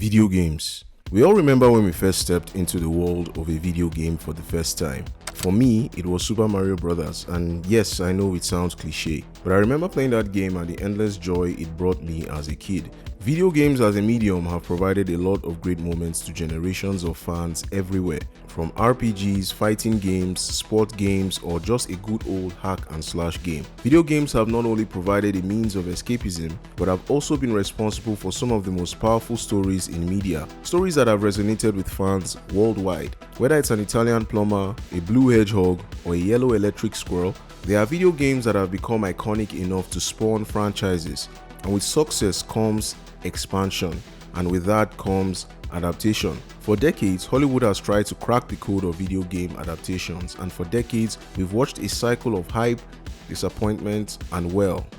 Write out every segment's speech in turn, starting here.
Video games. We all remember when we first stepped into the world of a video game for the first time. For me, it was Super Mario Bros. And yes, I know it sounds cliche, but I remember playing that game and the endless joy it brought me as a kid. Video games as a medium have provided a lot of great moments to generations of fans everywhere, from RPGs, fighting games, sport games, or just a good old hack and slash game. Video games have not only provided a means of escapism, but have also been responsible for some of the most powerful stories in media. Stories that have resonated with fans worldwide. Whether it's an Italian plumber, a blue hedgehog, or a yellow electric squirrel, there are video games that have become iconic enough to spawn franchises. And with success comes expansion, and with that comes adaptation. For decades, Hollywood has tried to crack the code of video game adaptations, and for decades, we've watched a cycle of hype, disappointment, and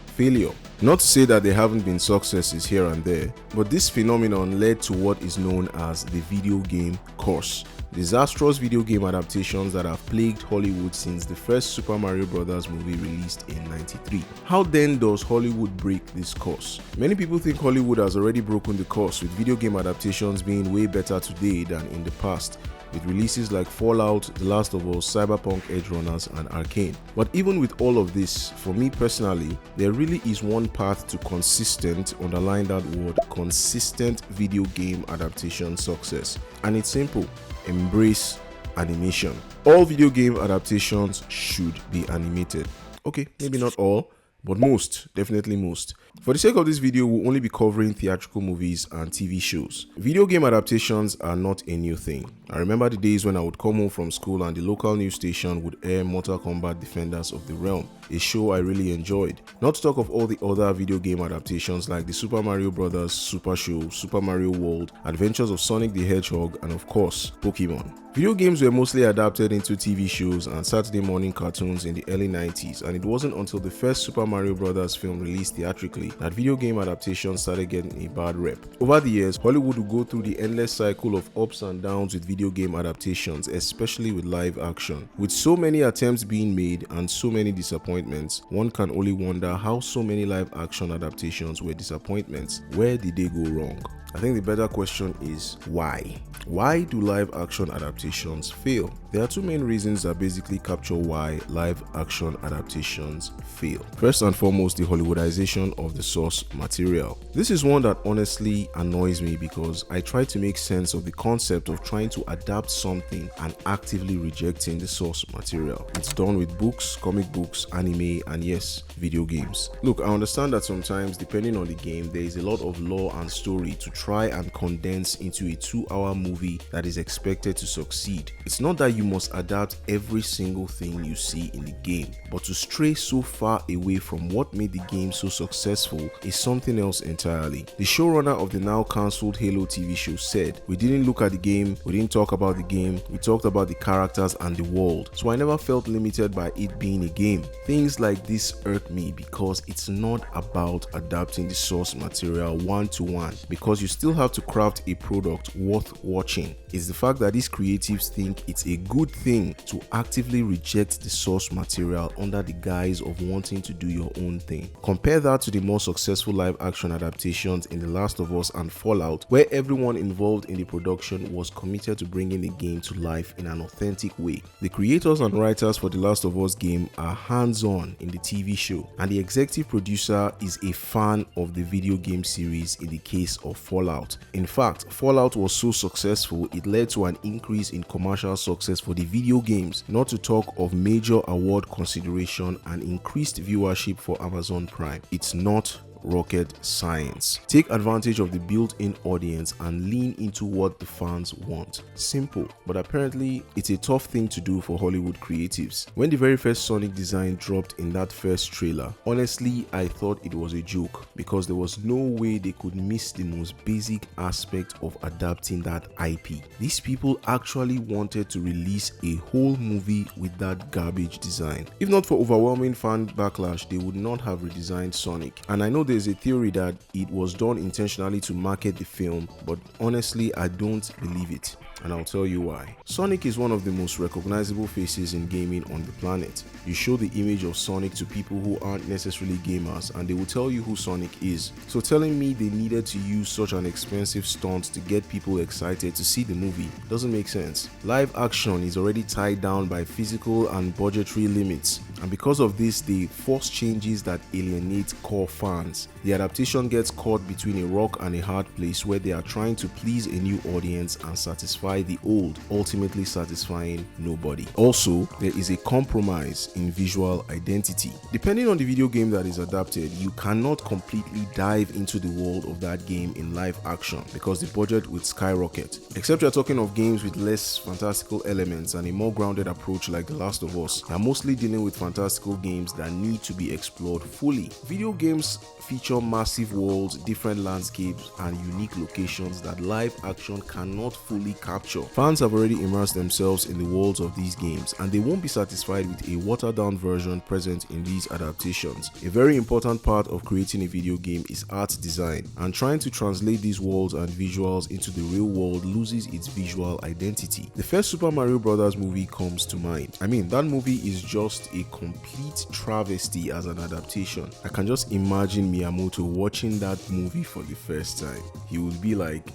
failure. Not to say that there haven't been successes here and there, but this phenomenon led to what is known as the video game curse. Disastrous video game adaptations that have plagued Hollywood since the first Super Mario Bros. Movie released in '93. How then does Hollywood break this curse? Many people think Hollywood has already broken the curse, with video game adaptations being way better today than in the past, with releases like Fallout, The Last of Us, Cyberpunk Edgerunners, and Arcane. But even with all of this, for me personally, there really is one path to consistent, underline that word, consistent video game adaptation success. And it's simple: embrace animation. All video game adaptations should be animated. Okay, maybe not all, but most, definitely most. For the sake of this video, we'll only be covering theatrical movies and TV shows. Video game adaptations are not a new thing. I remember the days when I would come home from school and the local news station would air Mortal Kombat Defenders of the Realm, a show I really enjoyed. Not to talk of all the other video game adaptations like the Super Mario Bros. Super Show, Super Mario World, Adventures of Sonic the Hedgehog, and of course, Pokemon. Video games were mostly adapted into TV shows and Saturday morning cartoons in the early 90s, and it wasn't until the first Super Mario Bros. Film released theatrically that video game adaptations started getting a bad rep. Over the years, Hollywood would go through the endless cycle of ups and downs with video game adaptations, especially with live action. With so many attempts being made and so many disappointments, one can only wonder how so many live action adaptations were disappointments. Where did they go wrong? I think the better question is why? Why do live action adaptations fail? There are two main reasons that basically capture why live action adaptations fail. First and foremost, the Hollywoodization of the source material. This is one that honestly annoys me because I try to make sense of the concept of trying to adapt something and actively rejecting the source material. It's done with books, comic books, anime, and yes, video games. Look, I understand that sometimes, depending on the game, there is a lot of lore and story to try and condense into a 2-hour movie that is expected to succeed. It's not that you must adapt every single thing you see in the game, but to stray so far away from what made the game so successful is something else entirely. The showrunner of the now cancelled Halo TV show said, "We didn't look at the game, we didn't talk about the game, we talked about the characters and the world, so I never felt limited by it being a game." Things like this irk me because it's not about adapting the source material one-to-one, because you still have to craft a product worth watching. It's the fact that these creatives think it's a good thing to actively reject the source material under the guise of wanting to do your own thing. Compare that to the more successful live action adaptations in The Last of Us and Fallout, where everyone involved in the production was committed to bringing the game to life in an authentic way. The creators and writers for The Last of Us game are hands-on in the TV show, and the executive producer is a fan of the video game series in the case of Fallout. In fact, Fallout was so successful it led to an increase in commercial success for the video games, not to talk of major award consideration and increased viewership for Amazon Prime. It's not rocket science. Take advantage of the built-in audience and lean into what the fans want. Simple, but apparently it's a tough thing to do for Hollywood creatives. When the very first Sonic design dropped in that first trailer, honestly I thought it was a joke, because there was no way they could miss the most basic aspect of adapting that IP. These people actually wanted to release a whole movie with that garbage design. If not for overwhelming fan backlash, they would not have redesigned Sonic. And I know there's a theory that it was done intentionally to market the film, but honestly I don't believe it, and I'll tell you why. Sonic is one of the most recognizable faces in gaming on the planet. You show the image of Sonic to people who aren't necessarily gamers and they will tell you who Sonic is. So telling me they needed to use such an expensive stunt to get people excited to see the movie doesn't make sense. Live action is already tied down by physical and budgetary limits, and because of this they force changes that alienate core fans. The adaptation gets caught between a rock and a hard place where they are trying to please a new audience and satisfy the old, ultimately satisfying nobody. Also, there is a compromise in visual identity. Depending on the video game that is adapted, you cannot completely dive into the world of that game in live action because the budget would skyrocket. Except you're talking of games with less fantastical elements and a more grounded approach like The Last of Us. You're mostly dealing with fantastical games that need to be explored fully. Video games feature massive worlds, different landscapes, and unique locations that live action cannot fully capture. Fans have already immersed themselves in the worlds of these games, and they won't be satisfied with a watered-down version present in these adaptations. A very important part of creating a video game is art design, and trying to translate these worlds and visuals into the real world loses its visual identity. The first Super Mario Bros. Movie comes to mind. I mean, that movie is just a complete travesty as an adaptation. I can just imagine Miyamoto watching that movie for the first time. He would be like,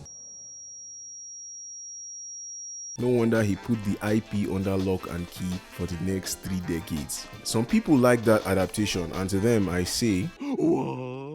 no wonder he put the IP under lock and key for the next 3 decades. Some people like that adaptation, and to them I say, what?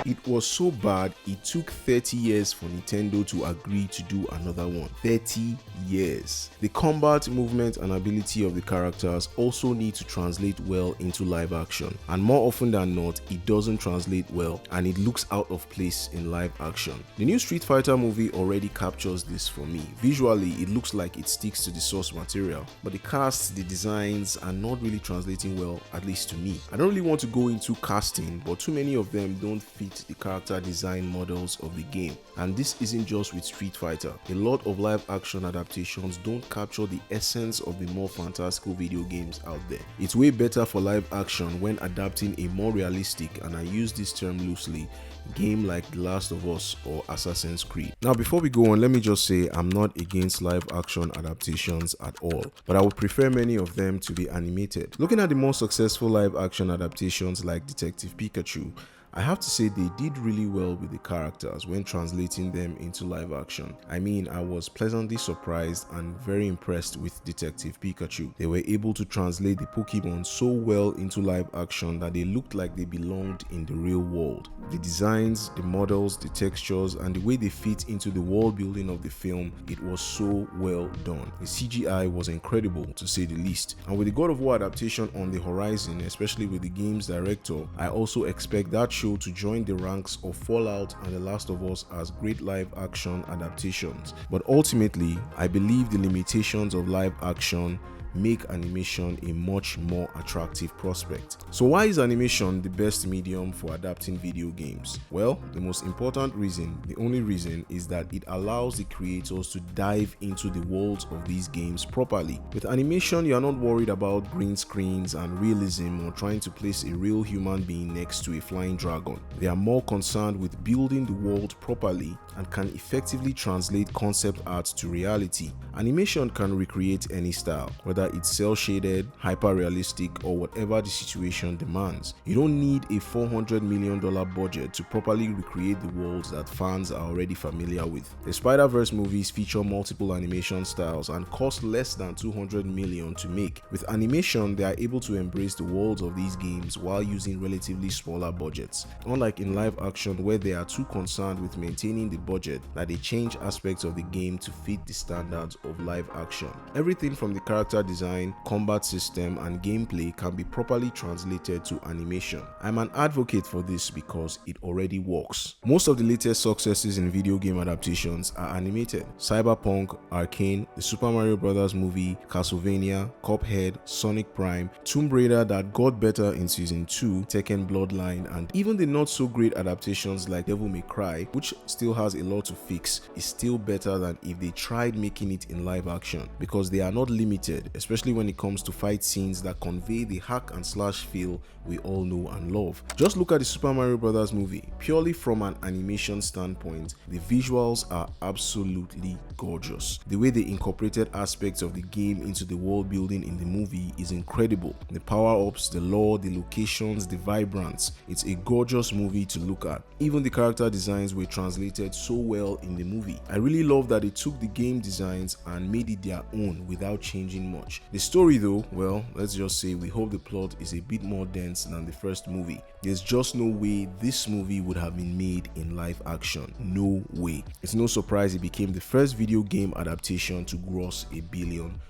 It was so bad, it took 30 years for Nintendo to agree to do another one. 30 years. The combat, movement, and ability of the characters also need to translate well into live action. And more often than not, it doesn't translate well and it looks out of place in live action. The new Street Fighter movie already captures this for me. Visually, it looks like it sticks to the source material, but the cast, the designs are not really translating well, at least to me. I don't really want to go into casting, but too many of them don't fit the character design models of the game, and this isn't just with Street Fighter. A lot of live action adaptations don't capture the essence of the more fantastical video games out there. It's way better for live action when adapting a more realistic, and I use this term loosely, game like The Last of Us or Assassin's Creed. Now before we go on, let me just say I'm not against live action adaptations at all, but I would prefer many of them to be animated. Looking at the more successful live action adaptations like Detective Pikachu, I have to say they did really well with the characters when translating them into live action. I mean, I was pleasantly surprised and very impressed with Detective Pikachu. They were able to translate the Pokemon so well into live action that they looked like they belonged in the real world. The designs, the models, the textures, and the way they fit into the world building of the film, it was so well done. The CGI was incredible to say the least. And with the God of War adaptation on the horizon, especially with the game's director, I also expect that show to join the ranks of Fallout and The Last of Us as great live action adaptations. But ultimately, I believe the limitations of live action make animation a much more attractive prospect. So why is animation the best medium for adapting video games? Well, the most important reason, the only reason, is that it allows the creators to dive into the worlds of these games properly. With animation, you are not worried about green screens and realism or trying to place a real human being next to a flying dragon. They are more concerned with building the world properly and can effectively translate concept art to reality. Animation can recreate any style, whether it's cel-shaded, hyper-realistic, or whatever the situation demands. You don't need a $400 million budget to properly recreate the worlds that fans are already familiar with. The Spider-Verse movies feature multiple animation styles and cost less than $200 million to make. With animation, they are able to embrace the worlds of these games while using relatively smaller budgets. Unlike in live action, where they are too concerned with maintaining the budget that they change aspects of the game to fit the standards of live action. Everything from the character design, combat system, and gameplay can be properly translated to animation. I'm an advocate for this because it already works. Most of the latest successes in video game adaptations are animated. Cyberpunk, Arcane, the Super Mario Bros. Movie, Castlevania, Cuphead, Sonic Prime, Tomb Raider that got better in Season 2, Tekken Bloodline, and even the not so great adaptations like Devil May Cry, which still has a lot to fix, is still better than if they tried making it in live action because they are not limited, especially when it comes to fight scenes that convey the hack and slash feel we all know and love. Just look at the Super Mario Bros. Movie. Purely from an animation standpoint, the visuals are absolutely gorgeous. The way they incorporated aspects of the game into the world building in the movie is incredible. The power-ups, the lore, the locations, the vibrance. It's a gorgeous movie to look at. Even the character designs were translated so well in the movie. I really love that they took the game designs and made it their own without changing much. The story though, well, let's just say we hope the plot is a bit more dense than the first movie. There's just no way this movie would have been made in live action. No way. It's no surprise it became the first video game adaptation to gross $1 billion.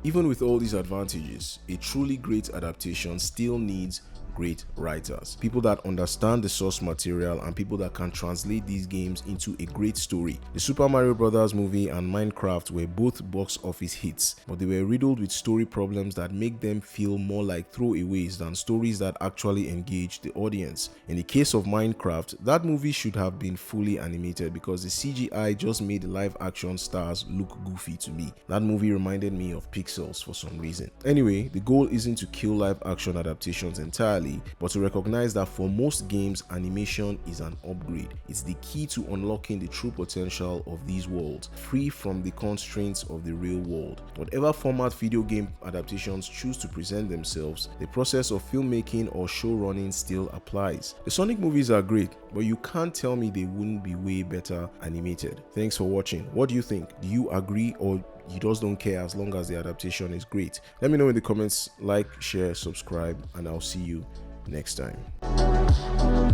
Even with all these advantages, a truly great adaptation still needs great writers, people that understand the source material and people that can translate these games into a great story. The Super Mario Bros. Movie and Minecraft were both box office hits, but they were riddled with story problems that make them feel more like throwaways than stories that actually engage the audience. In the case of Minecraft, that movie should have been fully animated because the CGI just made the live action stars look goofy to me. That movie reminded me of Pixels for some reason. Anyway, the goal isn't to kill live action adaptations entirely, but to recognize that for most games, animation is an upgrade. It's the key to unlocking the true potential of these worlds, free from the constraints of the real world. Whatever format video game adaptations choose to present themselves, the process of filmmaking or show running still applies. The Sonic movies are great, but you can't tell me they wouldn't be way better animated. Thanks for watching. What do you think? Do you agree, or you just don't care as long as the adaptation is great? Let me know in the comments. Like, share, subscribe, and I'll see you next time.